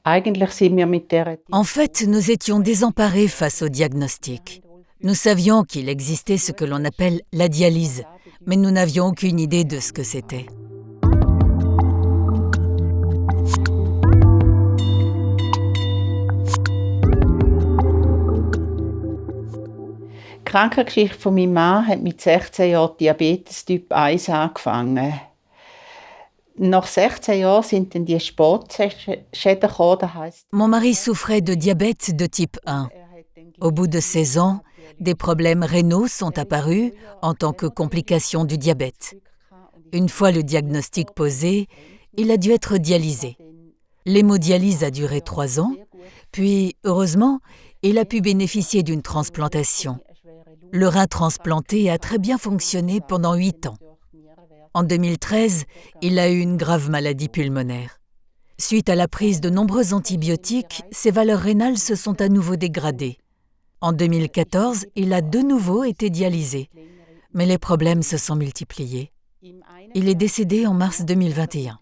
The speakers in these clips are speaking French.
En fait, nous étions désemparés face au diagnostic. Nous savions qu'il existait ce que l'on appelle la dialyse, mais nous n'avions aucune idée de ce que c'était. Die Krankengeschichte von meinem Mann hat mit 16 Jahren Diabetes Typ 1 angefangen. Nach 16 Jahren sind dann die Sportschäden gekommen, das heisst, Mon mari souffrait de diabète de type 1. Au bout de 16 ans, des problèmes rénaux sont apparus en tant que complication du diabète. Une fois le diagnostic posé, il a dû être dialysé. L'hémodialyse a duré 3 ans, puis, heureusement, il a pu bénéficier d'une transplantation. Le rein transplanté a très bien fonctionné pendant 8 ans. En 2013, il a eu une grave maladie pulmonaire. Suite à la prise de nombreux antibiotiques, ses valeurs rénales se sont à nouveau dégradées. En 2014, il a de nouveau été dialysé, mais les problèmes se sont multipliés. Il est décédé en mars 2021.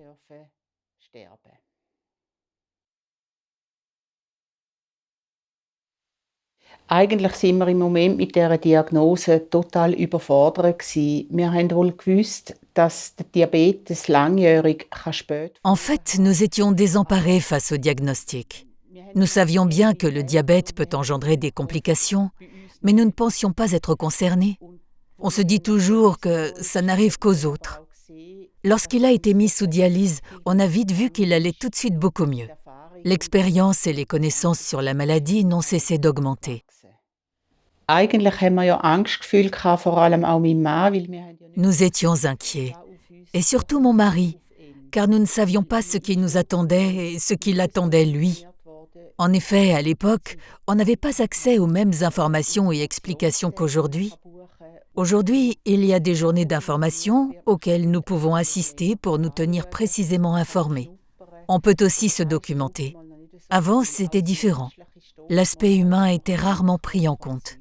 Eigentlich sind wir im Moment mit dieser Diagnose total überfordert gewesen. Wir haben wohl gewusst, dass der Diabetes langjährig spät. En fait, nous étions désemparés face au diagnostic. Nous savions bien que le diabète peut engendrer des complications, mais nous ne pensions pas être concernés. On se dit toujours que ça n'arrive qu'aux autres. Lorsqu'il a été mis sous dialyse, on a vite vu qu'il allait tout de suite beaucoup mieux. L'expérience et les connaissances sur la maladie n'ont cessé d'augmenter. Eigentlich haben wir ja Angstgefühl gehabt, vor allem auch mein Mann, weil wir Nous étions inquiets, et surtout mon mari, car nous ne savions pas ce qui nous attendait et ce qui l'attendait lui. En effet, à l'époque, on n'avait pas accès aux mêmes informations et explications qu'aujourd'hui. Aujourd'hui, il y a des journées d'information auxquelles nous pouvons assister pour nous tenir précisément informés. On peut aussi se documenter. Avant, c'était différent. L'aspect humain était rarement pris en compte.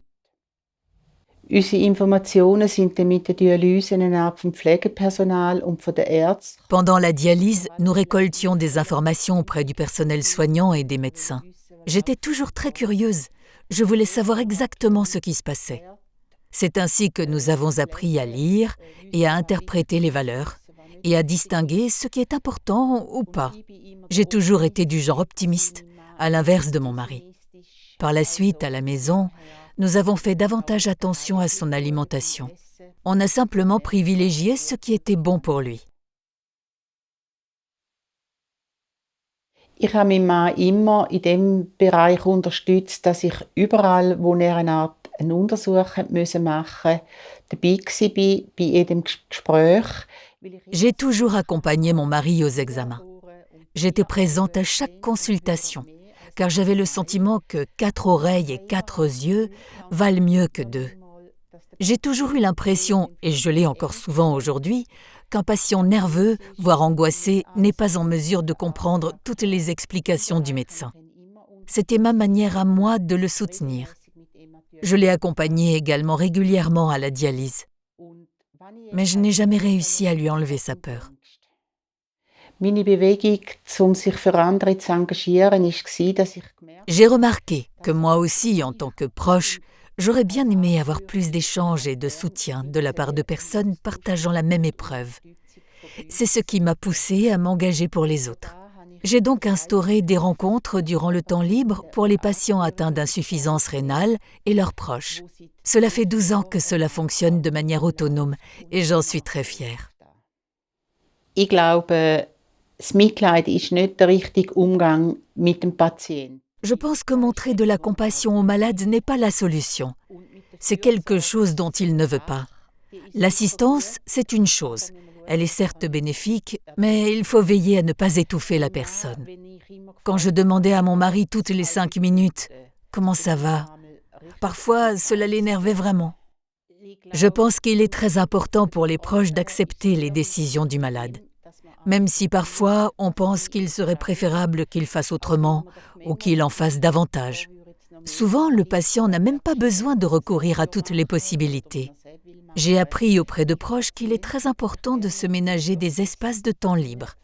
Unsere Informationen sind dann mit der Dialyse eine Art vom Pflegepersonal und von den Ärzten. Pendant la dialyse, nous récoltions des informations auprès du personnel soignant et des médecins. J'étais toujours très curieuse. Je voulais savoir exactement ce qui se passait. C'est ainsi que nous avons appris à lire et à interpréter les valeurs et à distinguer ce qui est important ou pas. J'ai toujours été du genre optimiste, à l'inverse de mon mari. Par la suite, à la maison, nous avons fait davantage attention à son alimentation. On a simplement privilégié ce qui était bon pour lui. Ich habe meinen Mann immer in dem Bereich unterstützt, dass ich überall, wo er einen Untersuch machen musste, dabei war bei jedem Gespräch. J'ai toujours accompagné mon mari aux examens. J'étais présente à chaque consultation, car j'avais le sentiment que 4 oreilles et 4 yeux valent mieux que 2. J'ai toujours eu l'impression, et je l'ai encore souvent aujourd'hui, qu'un patient nerveux, voire angoissé, n'est pas en mesure de comprendre toutes les explications du médecin. C'était ma manière à moi de le soutenir. Je l'ai accompagné également régulièrement à la dialyse. Mais je n'ai jamais réussi à lui enlever sa peur. Meine Bewegung, sich für andere zu engagieren, war, dass ich J'ai remarqué que moi aussi, en tant que proche, j'aurais bien aimé avoir plus d'échanges et de soutien de la part de personnes partageant la même épreuve. C'est ce qui m'a poussée à m'engager pour les autres. J'ai donc instauré des rencontres durant le temps libre pour les patients atteints d'insuffisance rénale et leurs proches. Cela fait 12 ans que cela fonctionne de manière autonome et j'en suis très fière. Ich glaube, das Mitleid ist nicht der richtige Umgang mit dem Patienten. Je pense que montrer de la compassion aux malades n'est pas la solution. C'est quelque chose dont il ne veut pas. L'assistance, c'est une chose. Elle est certes bénéfique, mais il faut veiller à ne pas étouffer la personne. Quand je demandais à mon mari toutes les 5 minutes « Comment ça va ?», parfois cela l'énervait vraiment. Je pense qu'il est très important pour les proches d'accepter les décisions du malade. Même si parfois on pense qu'il serait préférable qu'il fasse autrement ou qu'il en fasse davantage. Souvent, le patient n'a même pas besoin de recourir à toutes les possibilités. J'ai appris auprès de proches qu'il est très important de se ménager des espaces de temps libre.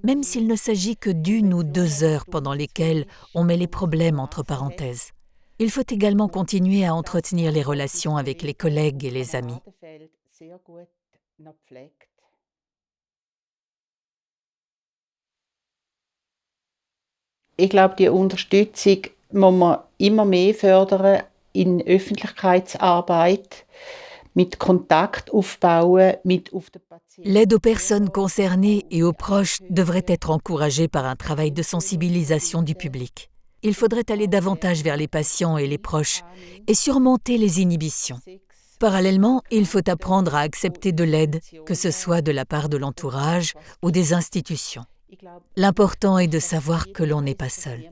même s'il ne s'agit que d'1 ou 2 heures pendant lesquelles on met les problèmes entre parenthèses. Il faut également continuer à entretenir les relations avec les collègues et les amis. Ich glaube, die Unterstützung muss man immer mehr fördern in Öffentlichkeitsarbeit, mit Kontakt aufbauen, mit auf den Patienten. L'aide aux personnes concernées et aux proches devrait être encouragée par un travail de sensibilisation du public. Il faudrait aller davantage vers les patients et les proches et surmonter les inhibitions. Parallèlement, il faut apprendre à accepter de l'aide, que ce soit de la part de l'entourage ou des institutions. L'important est de savoir que l'on n'est pas seul.